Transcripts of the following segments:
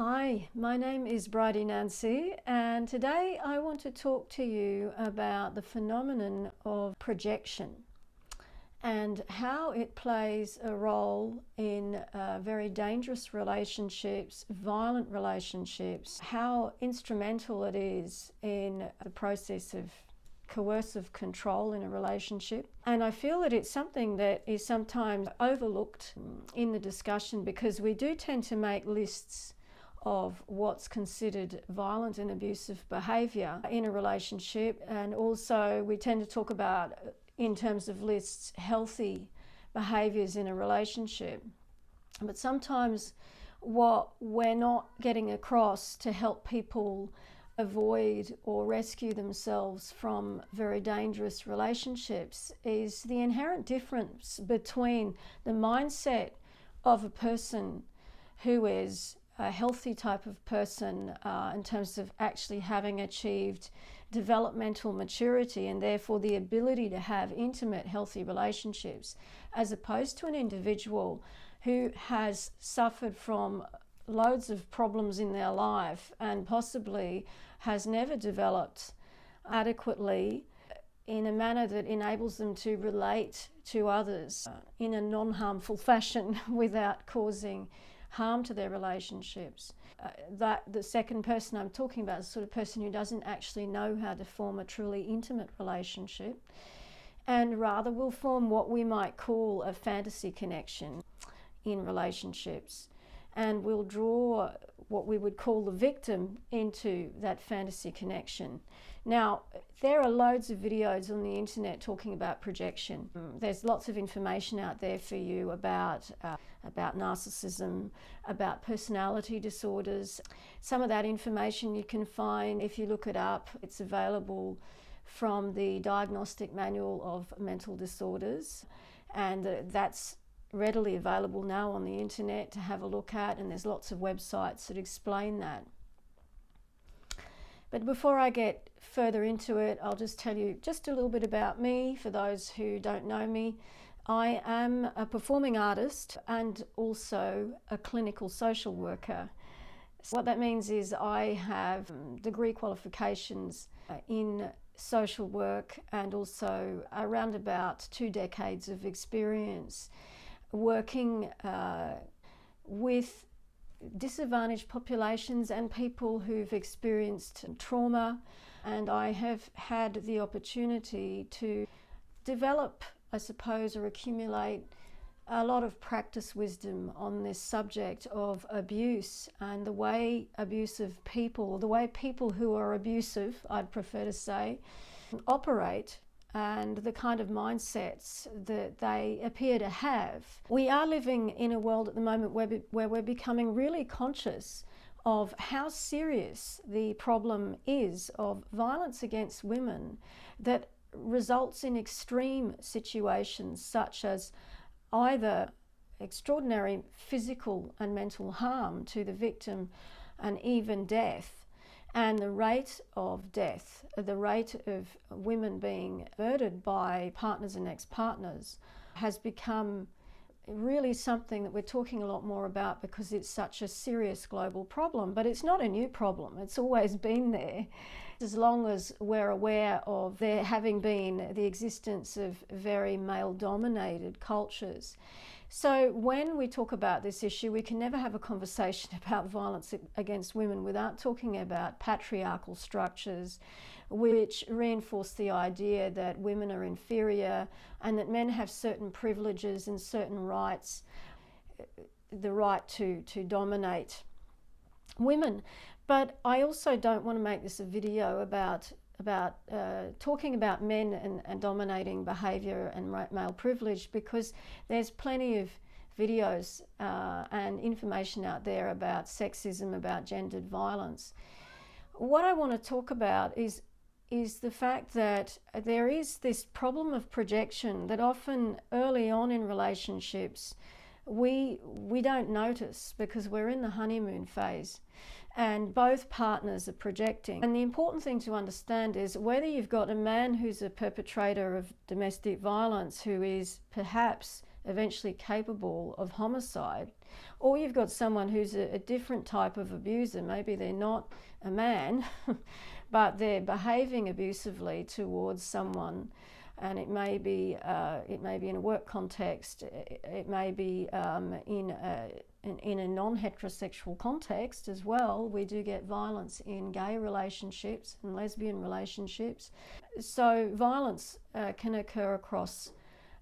Hi, my name is Bridie Nancy, and today I want to talk to you about the phenomenon of projection and how it plays a role in very dangerous relationships, violent relationships, how instrumental it is in the process of coercive control in a relationship. And I feel that it's something that is sometimes overlooked in the discussion because we do tend to make lists of what's considered violent and abusive behaviour in a relationship, and also we tend to talk about, in terms of lists, healthy behaviours in a relationship. But sometimes what we're not getting across to help people avoid or rescue themselves from very dangerous relationships is the inherent difference between the mindset of a person who is a healthy type of person in terms of actually having achieved developmental maturity and therefore the ability to have intimate, healthy relationships, as opposed to an individual who has suffered from loads of problems in their life and possibly has never developed adequately in a manner that enables them to relate to others in a non-harmful fashion without causing harm to their relationships. That the second person I'm talking about is the sort of person who doesn't actually know how to form a truly intimate relationship and rather will form what we might call a fantasy connection in relationships, and will draw what we would call the victim into that fantasy connection. Now, there are loads of videos on the internet talking about projection. There's lots of information out there for you about narcissism, about personality disorders. Some of that information you can find if you look it up. It's available from the Diagnostic Manual of Mental Disorders, and that's readily available now on the internet to have a look at, and there's lots of websites that explain that. But before I get further into it, I'll just tell you just a little bit about me for those who don't know me. I am a performing artist and also a clinical social worker. So what that means is I have degree qualifications in social work and also around about 2 decades of experience working with disadvantaged populations and people who've experienced trauma, and I have had the opportunity to develop, I suppose, or accumulate a lot of practice wisdom on this subject of abuse and the way abusive people, the way people who are abusive, I'd prefer to say, operate, and the kind of mindsets that they appear to have. We are living in a world at the moment where we're becoming really conscious of how serious the problem is of violence against women that results in extreme situations such as either extraordinary physical and mental harm to the victim and even death. And the rate of death, the rate of women being murdered by partners and ex-partners has become really something that we're talking a lot more about because it's such a serious global problem. But it's not a new problem, it's always been there. As long as we're aware of there having been the existence of very male-dominated cultures. So when we talk about this issue, we can never have a conversation about violence against women without talking about patriarchal structures which reinforce the idea that women are inferior and that men have certain privileges and certain rights, the right to dominate women. But I also don't want to make this a video about talking about men and dominating behaviour and male privilege, because there's plenty of videos and information out there about sexism, about gendered violence. What I want to talk about is the fact that there is this problem of projection that often early on in relationships we don't notice because we're in the honeymoon phase and both partners are projecting. And the important thing to understand is whether you've got a man who's a perpetrator of domestic violence who is perhaps eventually capable of homicide, or you've got someone who's a different type of abuser. Maybe they're not a man, but they're behaving abusively towards someone, and it may be in a work context, it may be in a non-heterosexual context as well. We do get violence in gay relationships and lesbian relationships. So violence can occur across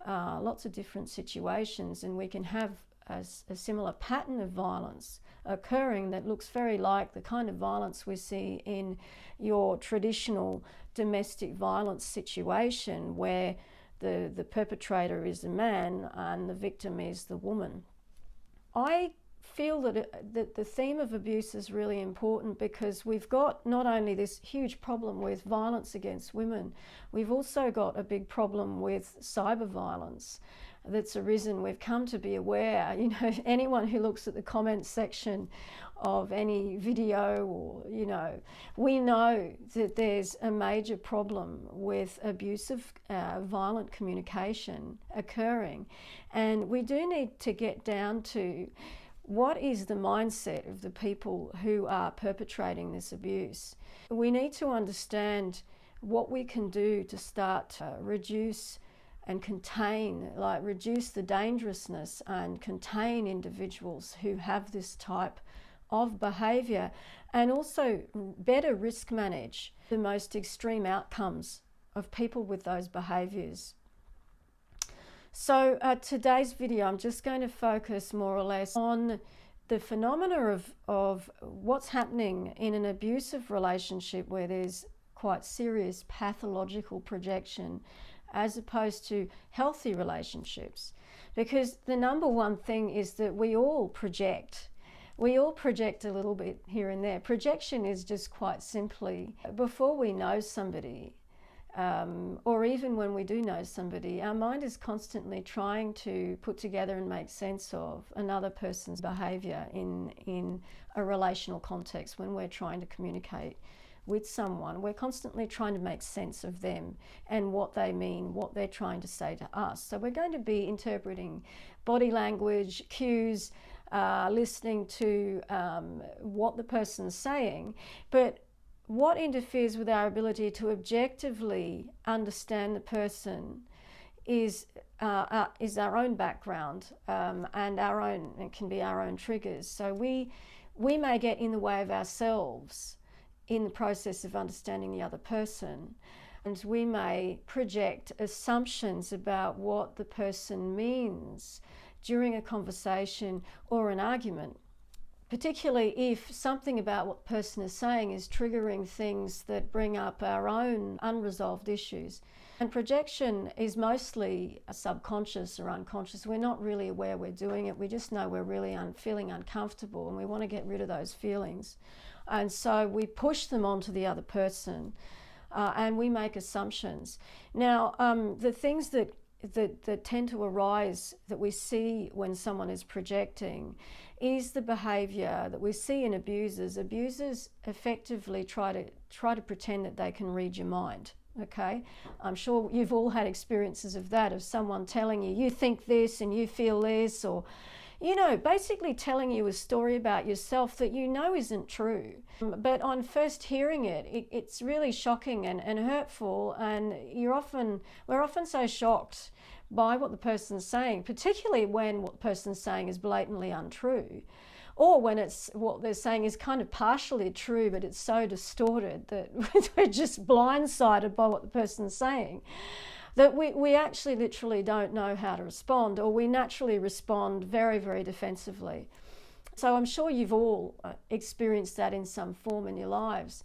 lots of different situations, and we can have a similar pattern of violence occurring that looks very like the kind of violence we see in your traditional domestic violence situation, where the perpetrator is a man and the victim is the woman. I feel that the theme of abuse is really important, because we've got not only this huge problem with violence against women, we've also got a big problem with cyber violence that's arisen. We've come to be aware, you know, anyone who looks at the comments section of any video, or, you know, we know that there's a major problem with abusive, violent communication occurring. And we do need to get down to what is the mindset of the people who are perpetrating this abuse. We need to understand what we can do to start to reduce and contain, reduce the dangerousness and contain individuals who have this type of behaviour, and also better risk manage the most extreme outcomes of people with those behaviours. So today's video, I'm just going to focus more or less on the phenomena of what's happening in an abusive relationship where there's quite serious pathological projection, as opposed to healthy relationships. Because the number one thing is that we all project. We all project a little bit here and there. Projection is just quite simply, before we know somebody, or even when we do know somebody, our mind is constantly trying to put together and make sense of another person's behaviour in a relational context. When we're trying to communicate with someone, we're constantly trying to make sense of them and what they mean, what they're trying to say to us. So we're going to be interpreting body language, cues, listening to what the person's saying, but what interferes with our ability to objectively understand the person is our own background, and it can be our own triggers. So we may get in the way of ourselves in the process of understanding the other person, and we may project assumptions about what the person means during a conversation or an argument, particularly if something about what the person is saying is triggering things that bring up our own unresolved issues. And projection is mostly subconscious or unconscious. We're not really aware we're doing it. We just know we're really feeling uncomfortable and we want to get rid of those feelings. And so we push them onto the other person, and we make assumptions. Now, the things that tend to arise that we see when someone is projecting is the behaviour that we see in abusers. Abusers effectively try to pretend that they can read your mind. Okay, I'm sure you've all had experiences of that, of someone telling you, you think this and you feel this, or, you know, basically telling you a story about yourself that you know isn't true. But on first hearing it, it's really shocking and hurtful, and we're often so shocked by what the person's saying, particularly when what the person's saying is blatantly untrue, or when it's what they're saying is kind of partially true, but it's so distorted that we're just blindsided by what the person's saying, that we actually literally don't know how to respond, or we naturally respond very, very defensively. So I'm sure you've all experienced that in some form in your lives.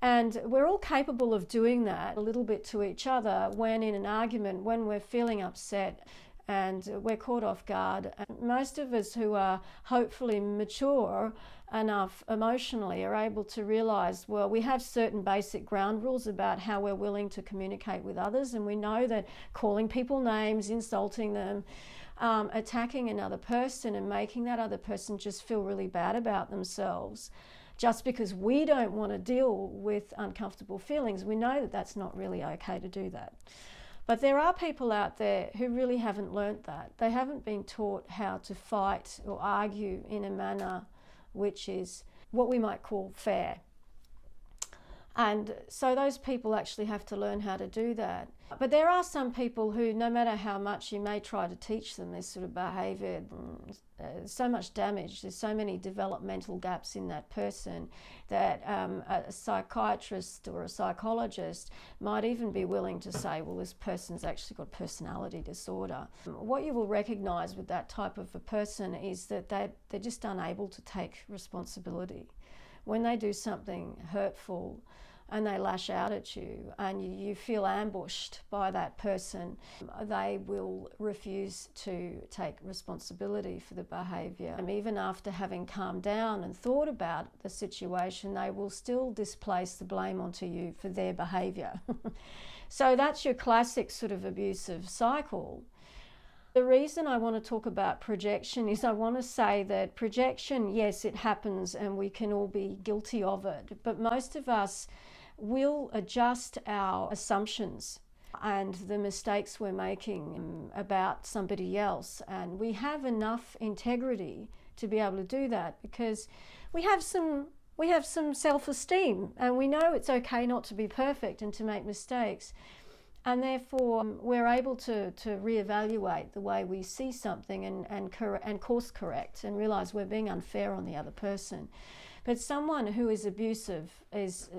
And we're all capable of doing that a little bit to each other when in an argument, when we're feeling upset and we're caught off guard. Most of us who are hopefully mature enough emotionally are able to realise, well, we have certain basic ground rules about how we're willing to communicate with others, and we know that calling people names, insulting them, attacking another person and making that other person just feel really bad about themselves just because we don't want to deal with uncomfortable feelings, we know that that's not really okay to do that. But there are people out there who really haven't learnt that. They haven't been taught how to fight or argue in a manner which is what we might call fair. And so those people actually have to learn how to do that. But there are some people who, no matter how much you may try to teach them this sort of behaviour, so much damage, there's so many developmental gaps in that person that a psychiatrist or a psychologist might even be willing to say, well, this person's actually got personality disorder. What you will recognise with that type of a person is that they're just unable to take responsibility. When they do something hurtful and they lash out at you and you feel ambushed by that person, they will refuse to take responsibility for the behaviour. And even after having calmed down and thought about the situation, they will still displace the blame onto you for their behaviour. So that's your classic sort of abusive cycle. The reason I want to talk about projection is I want to say that projection, yes, it happens and we can all be guilty of it, but most of us will adjust our assumptions and the mistakes we're making about somebody else, and we have enough integrity to be able to do that because we have some self-esteem and we know it's okay not to be perfect and to make mistakes. And therefore, we're able to reevaluate the way we see something and course correct and realise we're being unfair on the other person. But someone who is abusive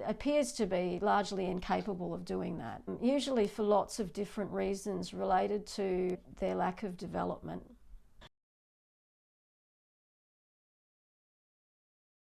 appears to be largely incapable of doing that, usually for lots of different reasons related to their lack of development.